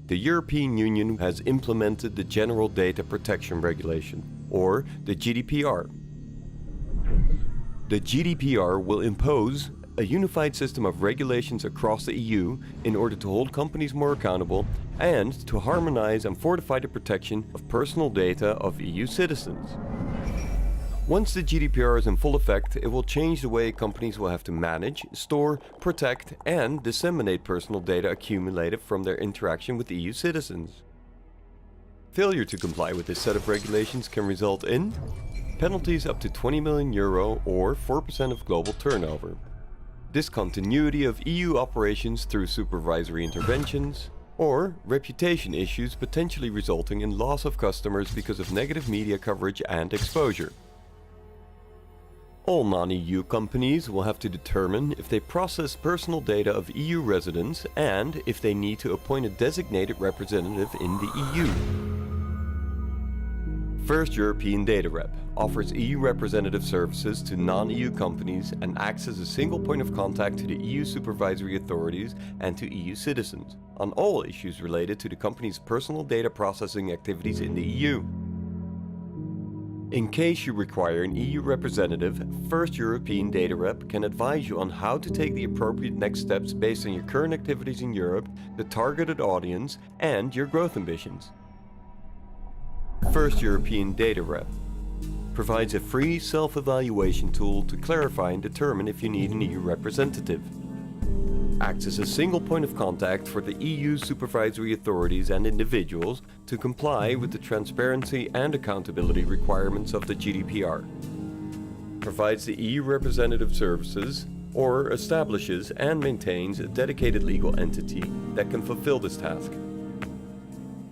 the European Union has implemented the General Data Protection Regulation, or the GDPR. The GDPR will impose a unified system of regulations across the EU in order to hold companies more accountable and to harmonize and fortify the protection of personal data of EU citizens. Once the GDPR is in full effect, it will change the way companies will have to manage, store, protect and disseminate personal data accumulated from their interaction with EU citizens. Failure to comply with this set of regulations can result in penalties up to €20 million or 4% of global turnover, discontinuity of EU operations through supervisory interventions, or reputation issues potentially resulting in loss of customers because of negative media coverage and exposure. All non-EU companies will have to determine if they process personal data of EU residents and if they need to appoint a designated representative in the EU. First European Data Rep offers EU representative services to non-EU companies and acts as a single point of contact to the EU supervisory authorities and to EU citizens on all issues related to the company's personal data processing activities in the EU. In case you require an EU representative, First European Data Rep can advise you on how to take the appropriate next steps based on your current activities in Europe, the targeted audience, and your growth ambitions. First European Data Rep provides a free self-evaluation tool to clarify and determine if you need an EU representative. Acts as a single point of contact for the EU supervisory authorities and individuals to comply with the transparency and accountability requirements of the GDPR. Provides the EU representative services or establishes and maintains a dedicated legal entity that can fulfill this task.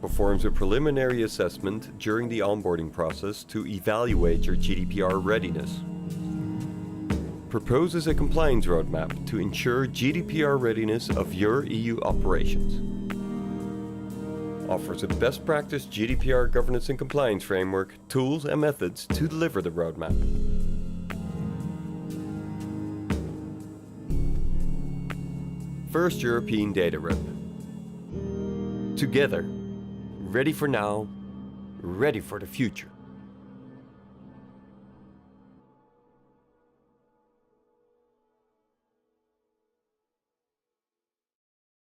Performs a preliminary assessment during the onboarding process to evaluate your GDPR readiness. Proposes a compliance roadmap to ensure GDPR readiness of your EU operations. Offers a best practice GDPR governance and compliance framework, tools and methods to deliver the roadmap. First European Data Rep. Together, ready for now, ready for the future.